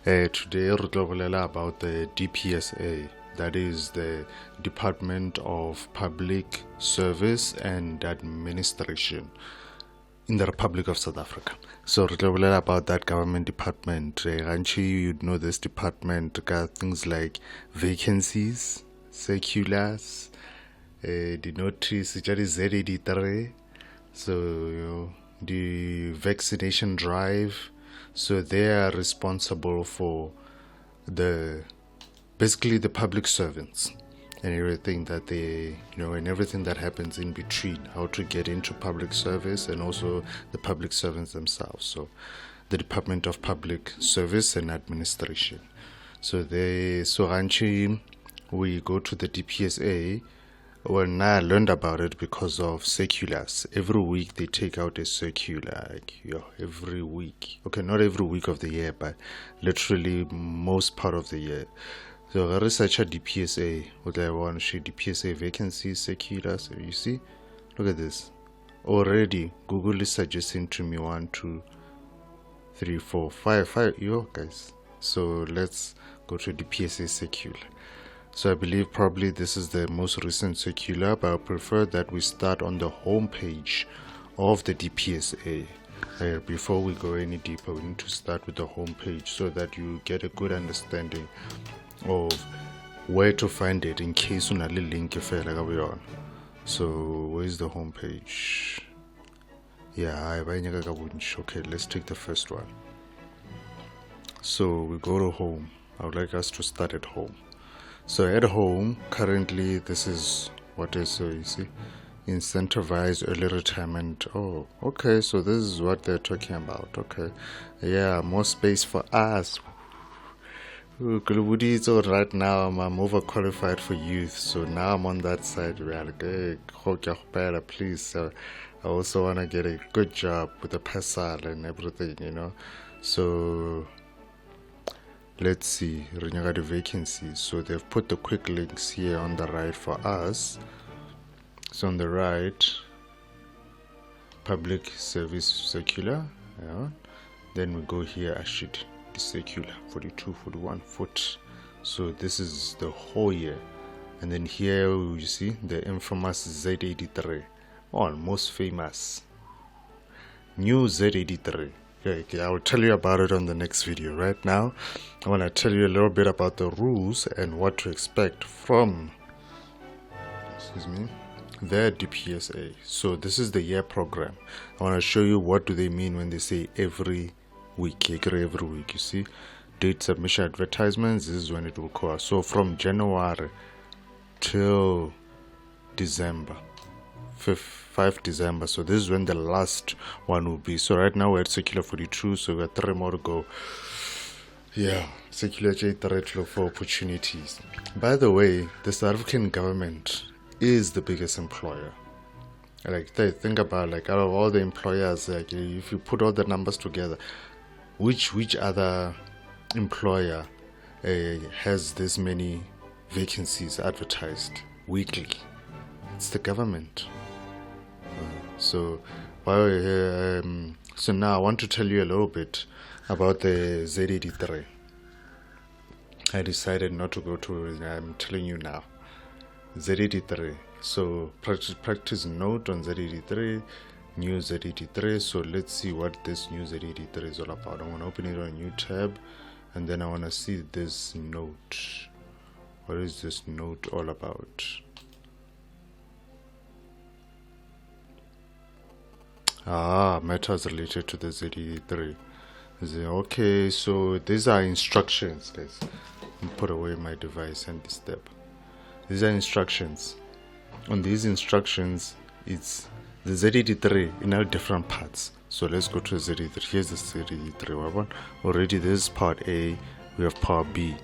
Today we're talking about the DPSA, that is the Department of Public Service and Administration in the Republic of South Africa. So we're talking about that government department. You'd know this department got things like vacancies, circulars, the notice, Z83, so the vaccination drive. So they are responsible for basically the public servants and everything that they, and everything that happens in between, how to get into public service and also the public servants themselves. So the Department of Public Service and Administration. So we go to the DPSA. Well, now I learned about it because of circulars. Every week they take out a circular, every week. Okay, not every week of the year, but literally most part of the year. So I research at DPSA. What I want to show DPSA vacancy circular. So you see, look at this. Already, Google is suggesting to me 1, 2, 3, 4, 5. Guys. So let's go to DPSA circular. So I believe probably this is the most recent circular, but I prefer that we start on the home page of the DPSA. Before we go any deeper, we need to start with the home page so that you get a good understanding of where to find it in case you have a link. So where's the home page? Okay, let's take the first one. So we go to home. I would like us to start at home. So at home, currently, this is what is, so you see, incentivize early retirement. Oh, okay, so this is what they're talking about. Okay, yeah, more space for us. So right now, I'm overqualified for youth, so now I'm on that side. We're like, hey, please. I also want to get a good job with the PESAL and everything, So let's see, renewal the vacancies. So they've put the quick links here on the right for us. So on the right, public service circular. Then we go here, the circular 42, 41 foot. So this is the whole year. And then here you see the infamous Z83, almost famous. New Z83. Okay, I will tell you about it on the next video. Right now, I want to tell you a little bit about the rules and what to expect from, their DPSA. So this is the year program. I want to show you what do they mean when they say every week. Every week, you see, date submission advertisements. This is when it will occur. So from January till December. 5 December. So this is when the last one will be. So right now we're at circular 42, so we have 3 more to go. Circular J83 for opportunities. By the way, the South African government is the biggest employer. Think about out of all the employers, if you put all the numbers together, which other employer has this many vacancies advertised weekly? It's the government. So now I want to tell you a little bit about the Z83. I decided not to go to it. I'm telling you now. Z83. So practice note on Z83, new Z83. So let's see what this new Z83 is all about. I want to open it on a new tab, and then I want to see this note. What is this note all about? Matters related to the Z83. Okay, so these are instructions, guys. Put away my device and this step. These are instructions. On these instructions, it's the Z83 in all different parts. So let's go to Z83. Here's the Z83 one. Already this is part A, we have part B.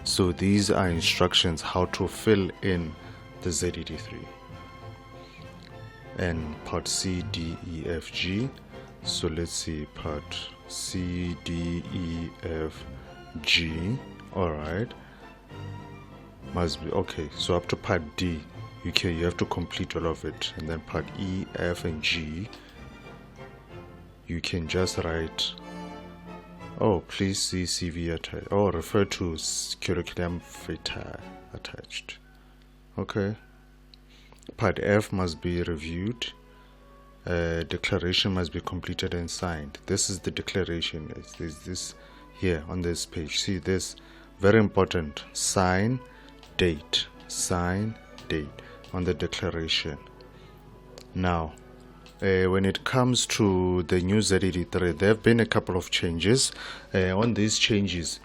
So these are instructions how to fill in the Z83. And part C, D, E, F, G. So let's see, part C, D, E, F, G. Alright, must be okay. So up to part D, you have to complete all of it, and then part E, F, and G, you can just write Oh, please see CV attached. Oh, refer to curriculum vitae attached. Okay. Part F must be reviewed. Declaration must be completed and signed. This is the declaration. There's this here on this page. See this? Very important. Sign, date. Sign, date on the declaration. Now, when it comes to the new Z83, there have been a couple of changes. On these changes,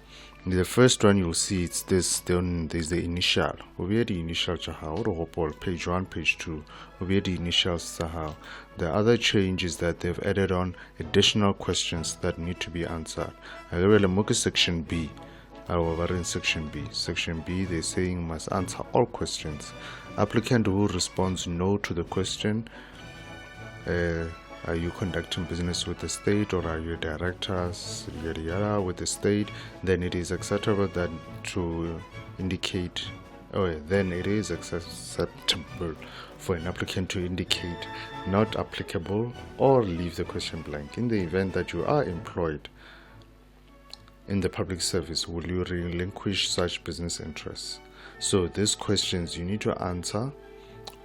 the first one you'll see it's this. Then there's the initial. We the initial page 1, page 2. We the initials. The other change is that they've added on additional questions that need to be answered. I will look at section B. However, in section B, they're saying must answer all questions. Applicant who responds no to the question. Are you conducting business with the state, or are you directors yada yada with the state? Then it is acceptable that to indicate. Then it is acceptable for an applicant to indicate not applicable or leave the question blank. In the event that you are employed in the public service, will you relinquish such business interests? So these questions you need to answer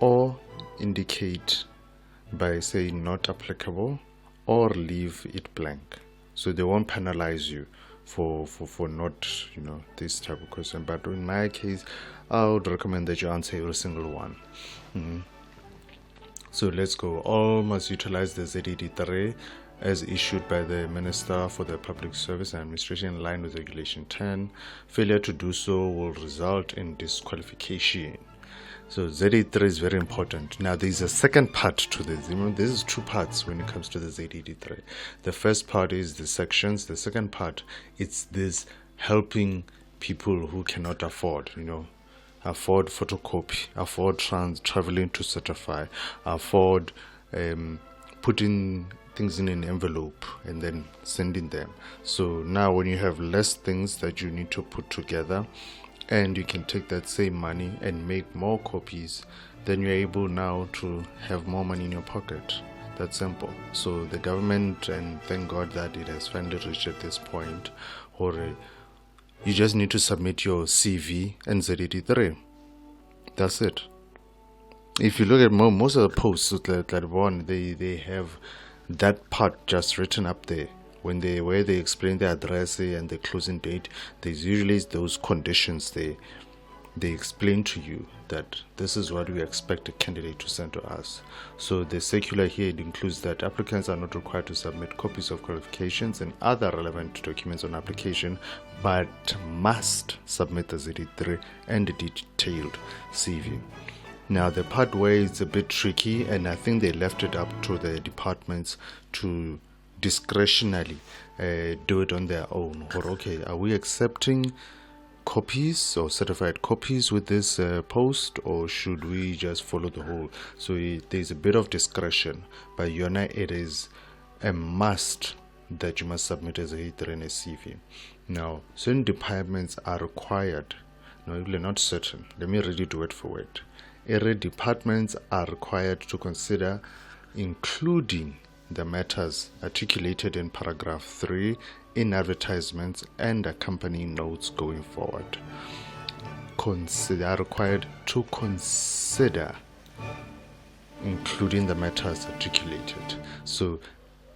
or indicate by saying not applicable or leave it blank. So they won't penalize you for not, this type of question. But in my case, I would recommend that you answer every single one. So let's go. All must utilize the Z83 as issued by the Minister for the Public Service and Administration in line with Regulation 10. Failure to do so will result in disqualification. So Z83 is very important. Now there's a second part to this. This is two parts when it comes to the Z83. The first part is the sections. The second part, it's this helping people who cannot afford, afford photocopy, afford traveling to certify, afford putting things in an envelope and then sending them. So now when you have less things that you need to put together, and you can take that same money and make more copies, then you're able now to have more money in your pocket. That's simple. So the government, and thank God that it has finally reached at this point, or you just need to submit your CV and Z83. That's it. If you look at most of the posts that one, they have that part just written up there. Where they explain the address and the closing date, there's usually those conditions they explain to you that this is what we expect a candidate to send to us. So the circular here, it includes that applicants are not required to submit copies of qualifications and other relevant documents on application, but must submit the Z83 and a detailed CV. Now the part where it's a bit tricky, and I think they left it up to the departments to discretionally do it on their own. Or okay, are we accepting copies or certified copies with this post, or should we just follow the whole? So there's a bit of discretion, but it is a must that you must submit as a Z83 and a CV. Now certain departments are required. No, you're not certain. Let me read it word for word. Every departments are required to consider including the matters articulated in paragraph 3 in advertisements and accompanying notes going forward. Are required to consider including the matters articulated. So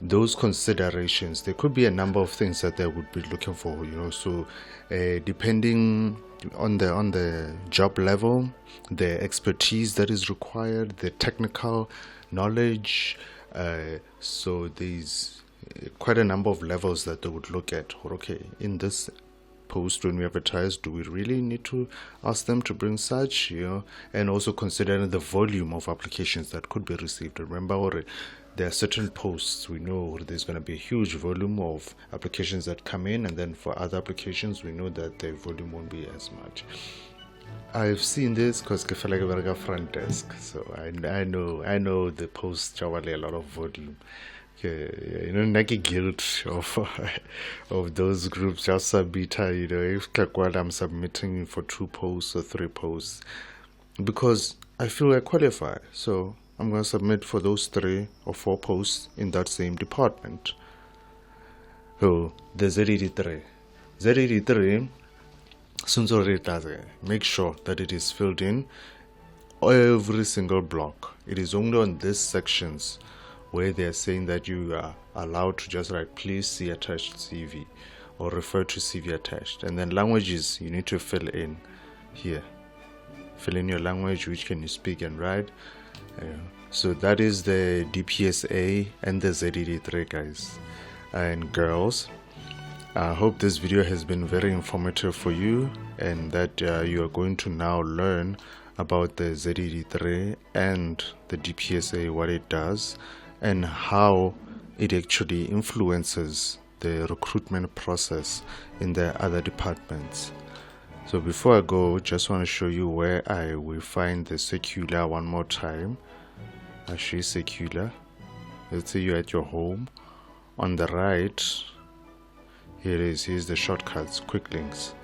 those considerations, there could be a number of things that they would be looking for, so depending on the job level, the expertise that is required, the technical knowledge. So there's quite a number of levels that they would look at. Okay, in this post when we advertise, do we really need to ask them to bring such, and also considering the volume of applications that could be received. Remember, there are certain posts we know there's going to be a huge volume of applications that come in, and then for other applications we know that the volume won't be as much. I've seen this because I feel like I work at front desk, so I know the posts have a lot of volume. Like a guilt of those groups just submit. If I'm submitting for 2 posts or 3 posts, because I feel I qualify, so I'm going to submit for those 3 or 4 posts in that same department. So the Z83. Z83, since already does it, make sure that it is filled in every single block. It is only on these sections where they are saying that you are allowed to just write please see attached CV or refer to CV attached. And then languages, you need to fill in here. Fill in your language, which can you speak and write. So that is the DPSA and the Z83, guys and girls. I hope this video has been very informative for you, and that you are going to now learn about the Z83 and the DPSA, what it does and how it actually influences the recruitment process in the other departments. So before I go, just want to show you where I will find the circular one more time. I'll show you circular. Let's say you're at your home. On the right, here it is. Here's the shortcuts, quick links.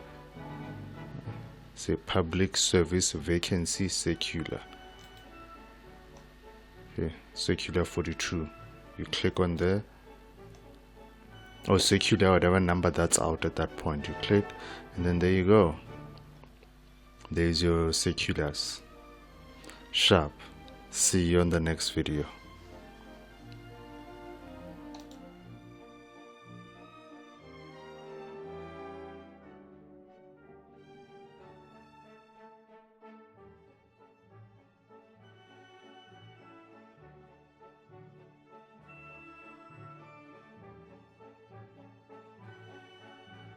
Say Public Service Vacancy Circular. Here, Circular 42. You click on there. Or circular, whatever number that's out at that point. You click, and then there you go. There's your circulars. Sharp. See you on the next video.